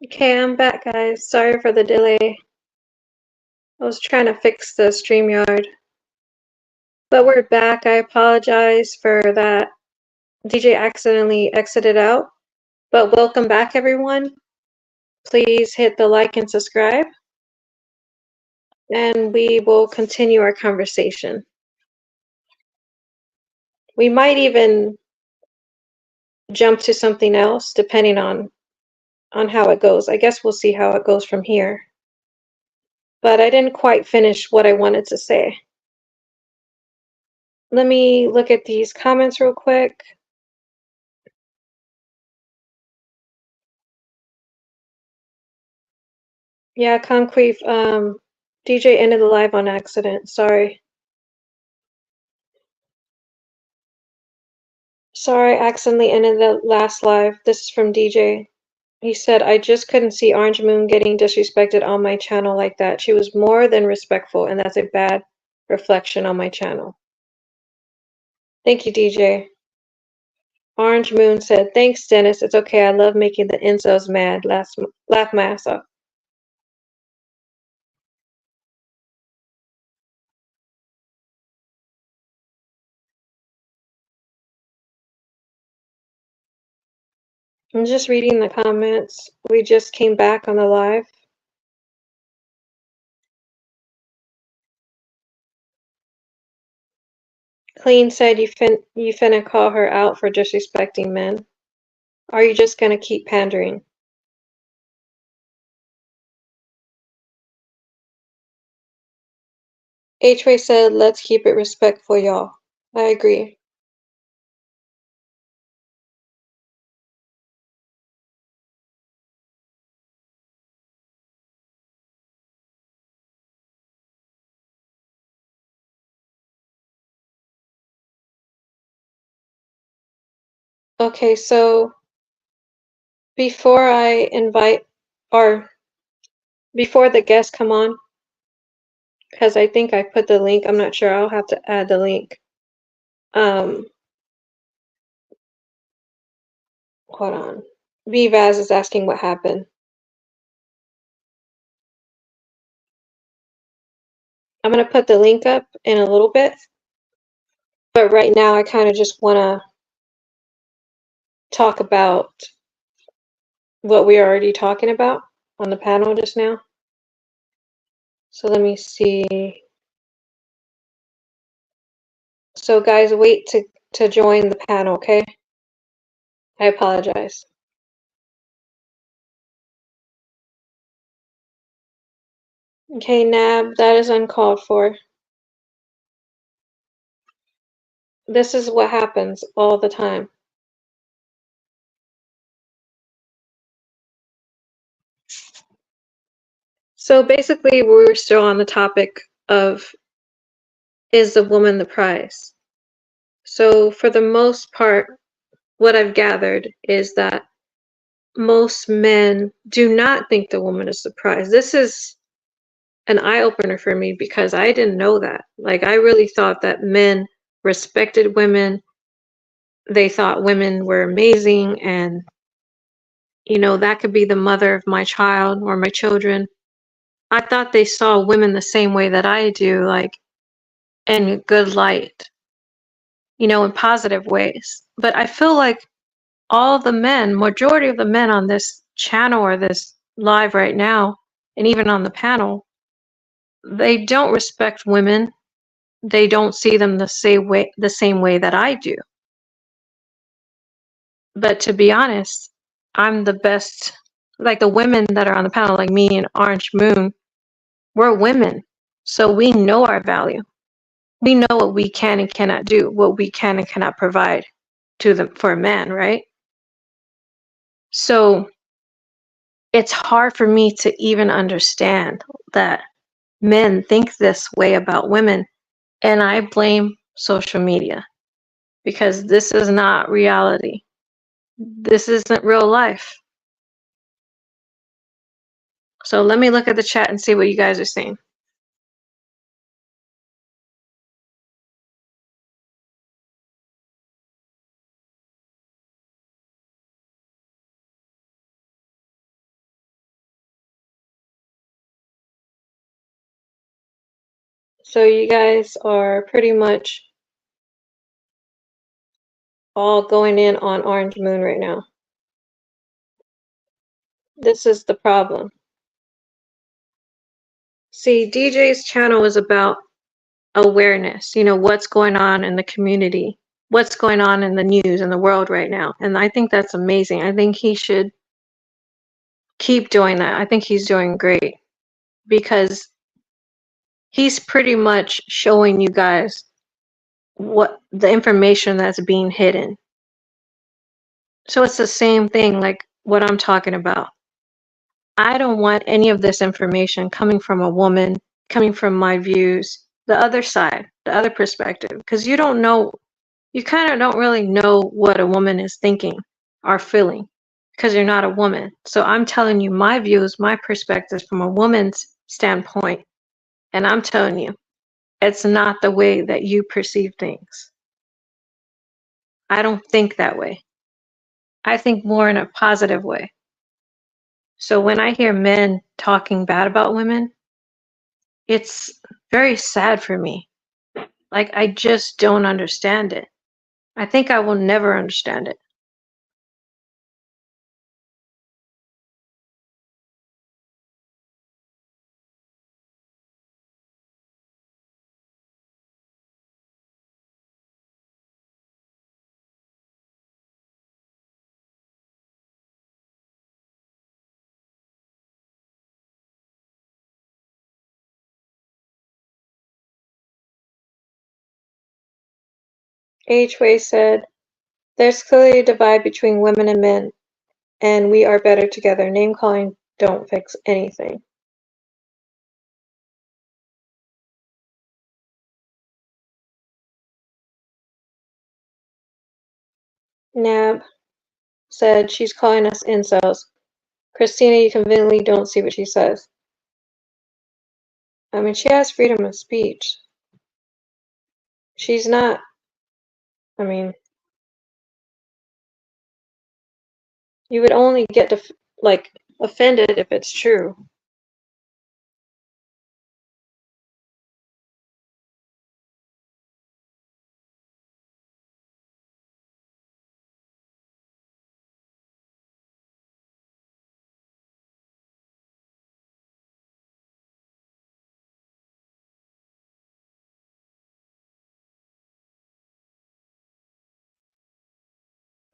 Okay, I'm back, guys. Sorry for the delay. I was trying to fix the StreamYard. But we're back. I apologize for that. DJ accidentally exited out. But welcome back, everyone. Please hit the like and subscribe. And we will continue our conversation. We might even jump to something else, depending on how it goes. I guess we'll see how it goes from here. But I didn't quite finish what I wanted to say. Let me look at these comments real quick. Yeah, Concrete, DJ ended the live on accident. Sorry. Sorry, accidentally ended the last live. This is from DJ. He said, I just couldn't see Orange Moon getting disrespected on my channel like that. She was more than respectful, and that's a bad reflection on my channel. Thank you, DJ. Orange Moon said, thanks, Dennis. It's okay. I love making the incels mad. Laugh my ass off. I'm just reading the comments. We just came back on the live. Clean said you finna call her out for disrespecting men. Are you just gonna keep pandering? H-Ray said, let's keep it respectful, y'all. I agree. Okay, so before I invite, or before the guests come on, because I think I put the link, I'm not sure, I'll have to add the link. Hold on. Vaz is asking what happened. I'm gonna put the link up in a little bit, but right now I kind of just wanna talk about what we are already talking about on the panel just now. So let me see. So guys, wait to join the panel, okay? I apologize. Okay, Nab, that is uncalled for. This is what happens all the time. So basically, we're still on the topic of, is the woman the prize? So for the most part, what I've gathered is that most men do not think the woman is the prize. This is an eye-opener for me because I didn't know that. Like, I really thought that men respected women. They thought women were amazing, and that could be the mother of my child or my children. I thought they saw women the same way that I do, like in good light, in positive ways. But I feel like all the men, majority of the men on this channel or this live right now, and even on the panel, they don't respect women. They don't see them the same way that I do. But to be honest, I'm the best. Like the women that are on the panel, like me and Orange Moon, we're women. So we know our value. We know what we can and cannot do, what we can and cannot provide to them for a man, right? So it's hard for me to even understand that men think this way about women. And I blame social media because this is not reality. This isn't real life. So let me look at the chat and see what you guys are saying. So you guys are pretty much all going in on Orange Moon right now. This is the problem. See, DJ's channel is about awareness, what's going on in the community, what's going on in the news in the world right now. And I think that's amazing. I think he should keep doing that. I think he's doing great because he's pretty much showing you guys what the information that's being hidden. So it's the same thing like what I'm talking about. I don't want any of this information coming from a woman, coming from my views, the other side, the other perspective, because you don't know, you kind of don't really know what a woman is thinking or feeling because you're not a woman. So I'm telling you my views, my perspectives from a woman's standpoint, and I'm telling you, it's not the way that you perceive things. I don't think that way. I think more in a positive way. So when I hear men talking bad about women, it's very sad for me. Like, I just don't understand it. I think I will never understand it. H-Way said, there's clearly a divide between women and men, and we are better together. Name calling don't fix anything. Nab said, she's calling us incels. Christina, you conveniently don't see what she says. I mean, she has freedom of speech. She's not, I mean, you would only get like offended if it's true.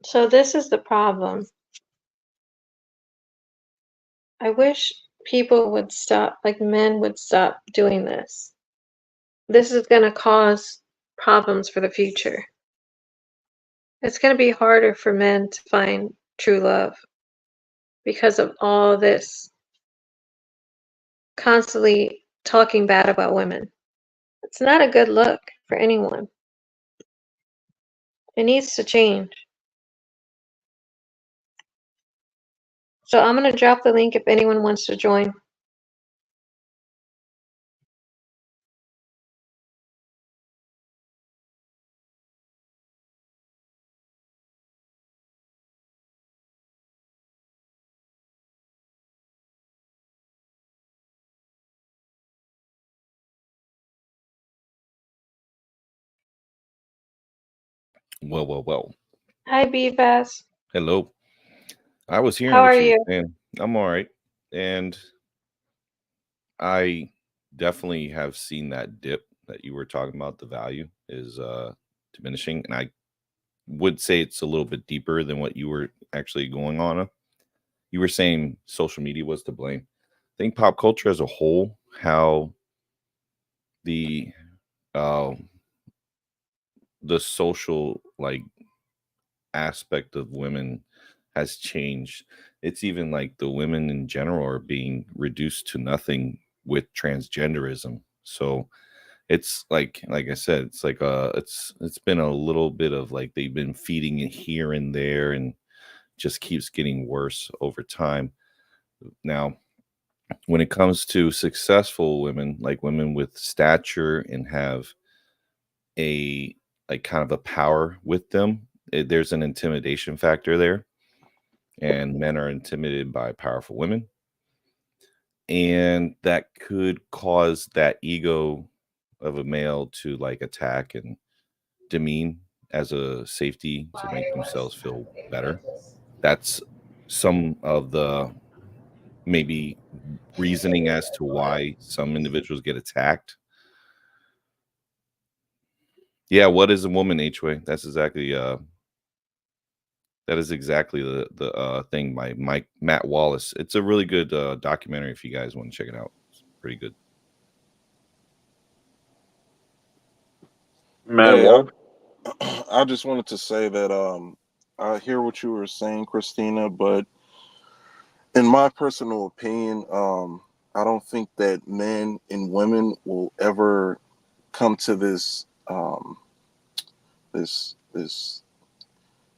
So this is the problem. I wish people would stop, like men would stop doing this. This is going to cause problems for the future. It's going to be harder for men to find true love because of all this constantly talking bad about women. It's not a good look for anyone. It needs to change. So I'm going to drop the link if anyone wants to join. Well. Hi, Beavis. Hello. I was hearing How are what you you? were saying. I'm all right. And I definitely have seen that dip that you were talking about. The value is diminishing. And I would say it's a little bit deeper than what you were actually going on. You were saying social media was to blame. I think pop culture as a whole, how the uh the social like aspect of women has changed. It's even like the women in general are being reduced to nothing with transgenderism. So it's like I said, it's like it's been a little bit of like they've been feeding it here and there and just keeps getting worse over time. Now, when it comes to successful women, like women with stature and have a like kind of a power with them, there's an intimidation factor there, and men are intimidated by powerful women, and that could cause that ego of a male to like attack and demean as a safety to make themselves feel better. That's some of the maybe reasoning as to why some individuals get attacked. Yeah, what is a woman, H-Way? That is exactly the thing by Matt Wallace. It's a really good documentary if you guys want to check it out. It's pretty good. Man, Hey, well, I just wanted to say that I hear what you were saying, Christina, but in my personal opinion, I don't think that men and women will ever come to this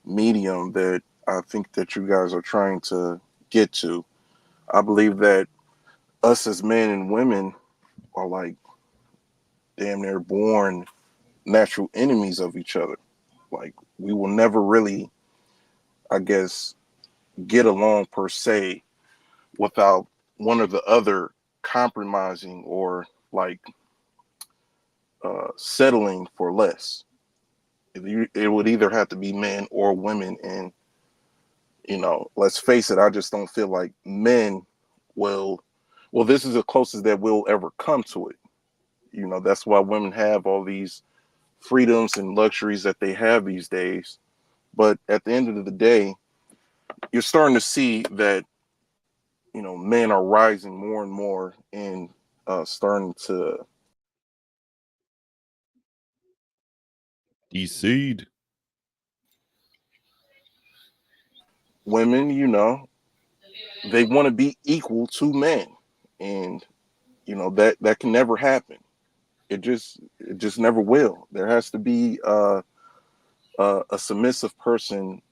medium that I think that you guys are trying to get to. I believe that us as men and women are like damn near born natural enemies of each other. Like we will never really, I guess, get along per se without one or the other compromising or like settling for less. It would either have to be men or women, and let's face it, I just don't feel like men will. Well, this is the closest that we'll ever come to it. That's why women have all these freedoms and luxuries that they have these days. But at the end of the day, you're starting to see that men are rising more and more and starting to Decede. women, they want to be equal to men, and that can never happen. It just never will. There has to be a submissive person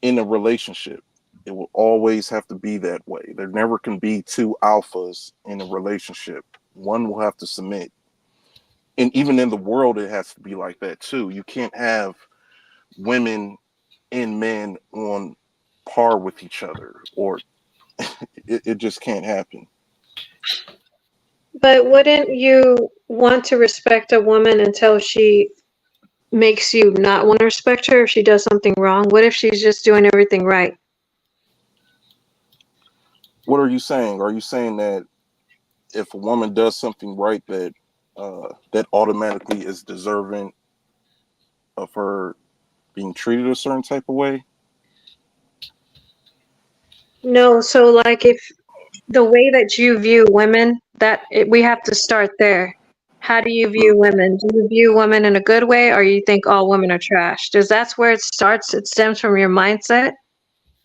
in a relationship. It will always have to be that way. There never can be two alphas in a relationship. One will have to submit. And even in the world, it has to be like that too. You can't have women and men on par with each other, or it just can't happen. But wouldn't you want to respect a woman until she makes you not want to respect her if she does something wrong? What if she's just doing everything right? What are you saying? Are you saying that if a woman does something right, that automatically is deserving of her being treated a certain type of way? No, so like if the way that you view women, we have to start there. How do you Mm, view women? Do you view women in a good way, or you think all women are trash? Because that's where it starts. It stems from your mindset.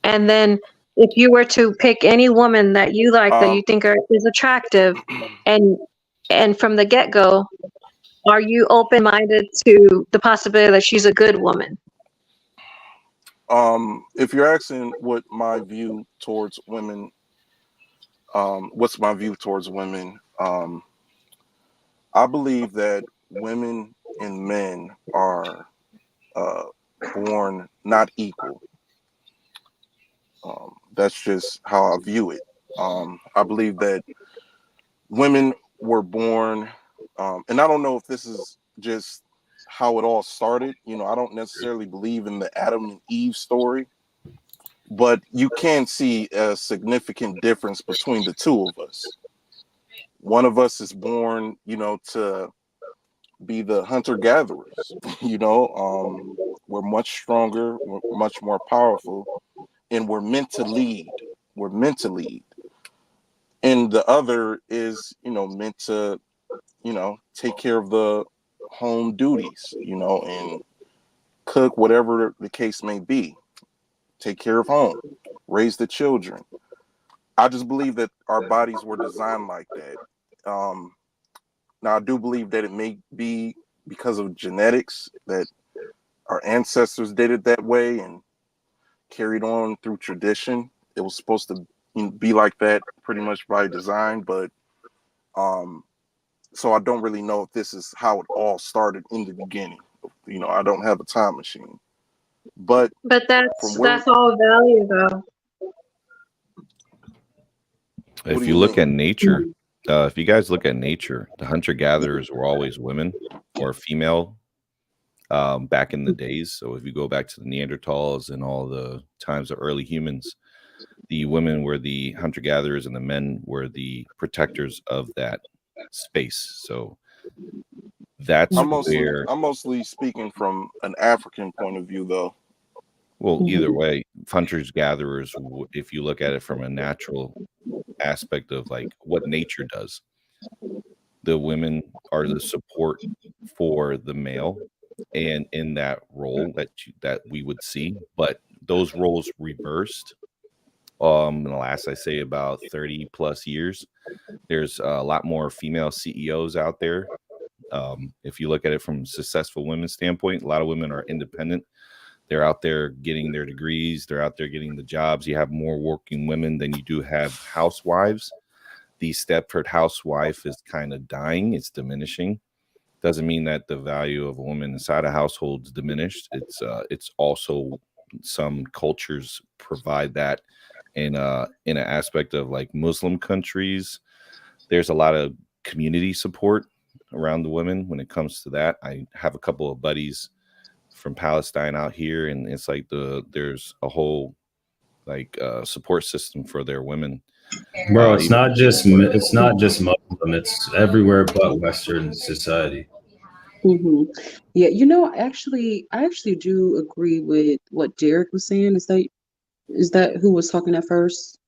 And then if you were to pick any woman that you like, that Um, you think is attractive, and from the get-go, are you open-minded to the possibility that she's a good woman? if you're asking what my view towards women, what's my view towards women? I believe that women and men are uh, born not equal. That's just how I view it. I believe that women were born, and I don't know if this is just how it all started. I don't necessarily believe in the Adam and Eve story, but you can see a significant difference between the two of us. One of us is born, to be the hunter gatherers. We're much stronger, we're much more powerful, and we're meant to lead. We're meant to lead. And the other is, meant to, take care of the home duties, and cook, whatever the case may be, take care of home, raise the children. I just believe that our bodies were designed like that. Um, Now, I do believe that it may be because of genetics that our ancestors did it that way and carried on through tradition. It was supposed to be like that pretty much by design, but um, so I don't really know if this is how it all started in the beginning. I don't have a time machine, but But from where, that's all value, though. what do If you you look at mean? nature, If you guys look at nature, the hunter gatherers were always women or female back in the days. So if you go back to the Neanderthals and all the times of early humans, the women were the hunter gatherers and the men were the protectors of that space. So that's where, I'm mostly speaking from an African point of view, though. well, either way, hunters gatherers, if you look at it from a natural aspect of like what nature does, the women are the support for the male, and in that role that we would see, but those roles reversed in the last, I say, about 30 plus years. There's a lot more female CEOs out there. If you look at it from a successful women's standpoint, a lot of women are independent. They're out there getting their degrees, they're out there getting the jobs. You have more working women than you do have housewives. The Stepford housewife is kind of dying, it's diminishing. Doesn't mean that the value of a woman inside a household is diminished. It's also, some cultures provide that in an aspect of like Muslim countries. There's a lot of community support around the women when it comes to that. I have a couple of buddies from Palestine out here, and it's like there's a whole like support system for their women. Bro, it's not just Muslim. It's everywhere but Western society. Mm-hmm. Yeah, I actually do agree with what Derek was saying. Is that who was talking at first?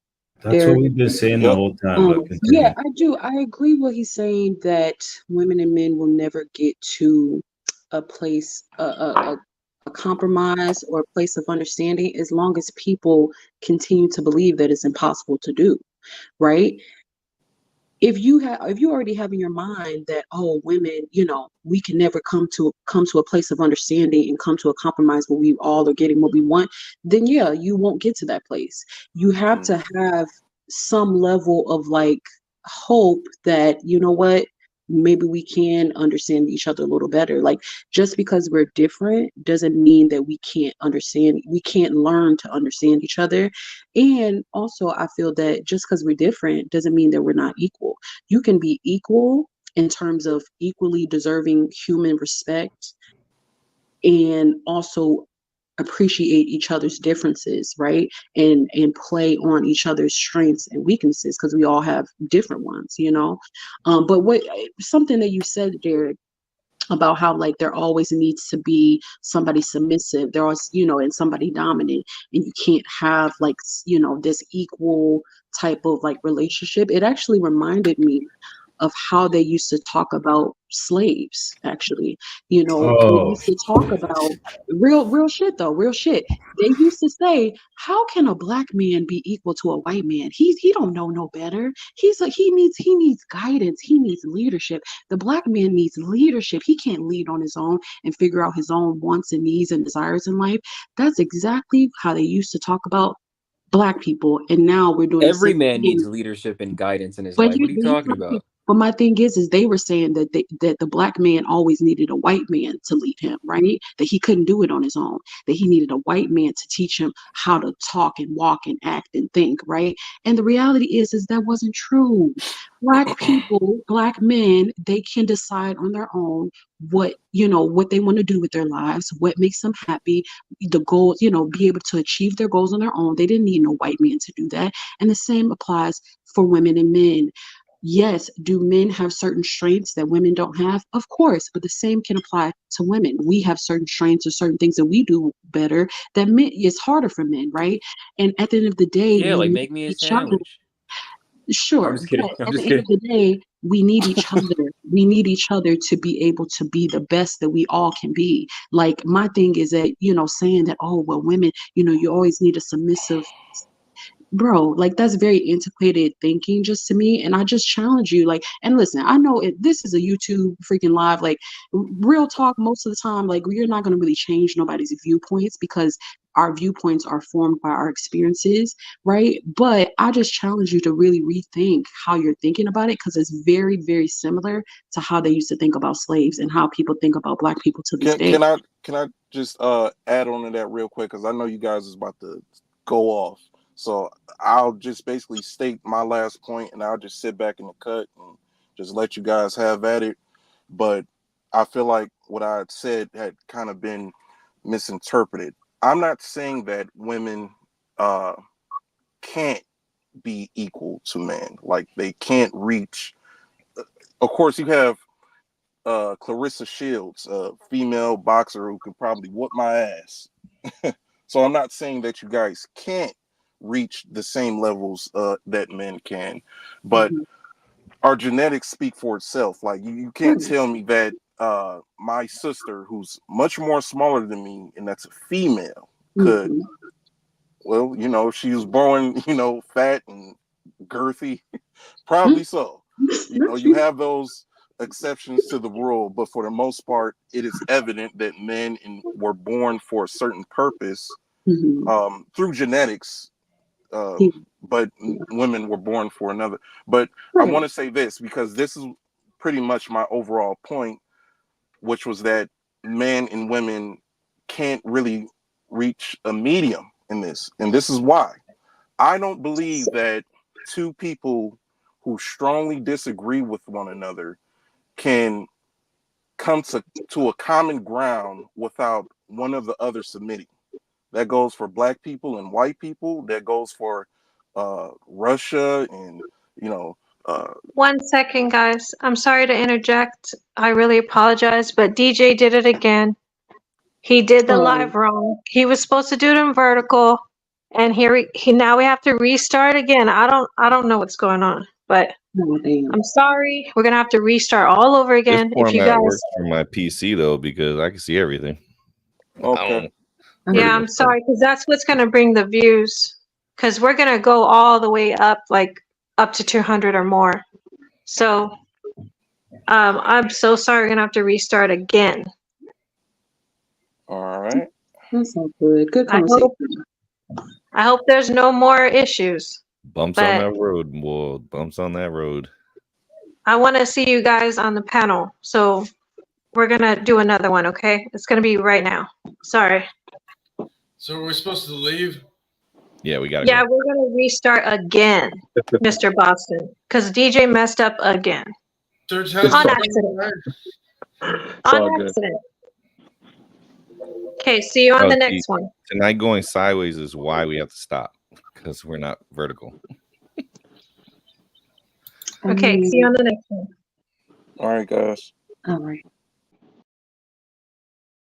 That's Derek? what we've been saying the whole time. But Yeah, continue. I do. I agree what he's saying that women and men will never get to a place, a compromise or a place of understanding as long as people continue to believe that it's impossible to do, right? If you already have in your mind that, oh, women, we can never come to a place of understanding and come to a compromise where we all are getting what we want, then yeah, you won't get to that place. You have to have some level of like hope that, you know what, maybe we can understand each other a little better. Like, just because we're different doesn't mean that we can't learn to understand each other. And also, I feel that just because we're different doesn't mean that we're not equal. You can be equal in terms of equally deserving human respect and also appreciate each other's differences, right? And play on each other's strengths and weaknesses, because we all have different ones, but what something that you said, Derek, about how like there always needs to be somebody submissive, there was, and somebody dominant, and you can't have like, this equal type of like relationship. It actually reminded me of how they used to talk about slaves, actually. They used to talk about real shit, though, real shit. They used to say, how can a black man be equal to a white man? He don't know no better. He's like, he needs guidance, he needs leadership. The black man needs leadership. He can't lead on his own and figure out his own wants and needs and desires in life. That's exactly how they used to talk about black people, and now we're doing every man needs leadership and guidance in his life. What are you talking about? But my thing is they were saying that that the black man always needed a white man to lead him, right? That he couldn't do it on his own, that he needed a white man to teach him how to talk and walk and act and think, right? And the reality is that wasn't true. Black people, black men, they can decide on their own what they want to do with their lives, what makes them happy, the goals, be able to achieve their goals on their own. They didn't need no white man to do that. And the same applies for women and men. Yes, do men have certain strengths that women don't have? Of course, but the same can apply to women. We have certain strengths or certain things that we do better that men, it's harder for men, right? And at the end of the day, yeah, like make me a sandwich. Sure. I'm just kidding. But at the end of the day, we need each other. We need each other to be able to be the best that we all can be. Like, my thing is that, saying that, oh, well, women, you always need a submissive. Bro, like, that's very antiquated thinking just to me. And I just challenge you, like, and listen, I know this is a YouTube freaking live, like, real talk. Most of the time, like, you're not going to really change nobody's viewpoints because our viewpoints are formed by our experiences, right? But I just challenge you to really rethink how you're thinking about it, because it's very, very similar to how they used to think about slaves and how people think about black people to this day. Can I just add on to that real quick, because I know you guys is about to go off. So I'll just basically state my last point, and I'll just sit back in the cut and just let you guys have at it. But I feel like what I had said had kind of been misinterpreted. I'm not saying that women can't be equal to men, like they can't reach. Of course, you have Clarissa Shields, a female boxer who could probably whoop my ass. So I'm not saying that you guys can't reach the same levels that men can, but our genetics speak for itself. Like you can't tell me that my sister, who's much more smaller than me, and that's a female, could. Well, you know, she was born, you know, fat and girthy. Probably so. You know, you have those exceptions to the rule, but for the most part, it is evident that men were born for a certain purpose through genetics, but women were born for another. But I want to say this, because this is pretty much my overall point, which was that men and women can't really reach a medium in this. And this is why. I don't believe that two people who strongly disagree with one another can come to a common ground without one of the other submitting. That goes for black people and white people. That goes for Russia and, you know. 1 second, guys. I'm sorry to interject. I really apologize, but DJ did it again. He did the live wrong. He was supposed to do it in vertical, and here he now we have to restart again. I don't know what's going on, but I'm sorry. We're gonna have to restart all over again. This If you format guys works for my PC though, because I can see everything. Okay. Yeah, I'm sorry, because that's what's gonna bring the views. Because we're gonna go all the way up, like up to 200 or more. So I'm so sorry. We're gonna have to restart again. All right. That's all good. Good conversation. I hope there's no more issues. Bumps on that road, boy. Bumps on that road. I want to see you guys on the panel. So we're going to do another one, okay? It's going to be right now. Sorry. So we're supposed to leave? Yeah, we got to Yeah, go. we're going to restart again, Mr. Boston, because DJ messed up again. On accident. On accident. Okay, see you on the next one. Tonight going sideways is why we have to stop, because we're not vertical. Okay, see you on the next one. All right, guys. All right.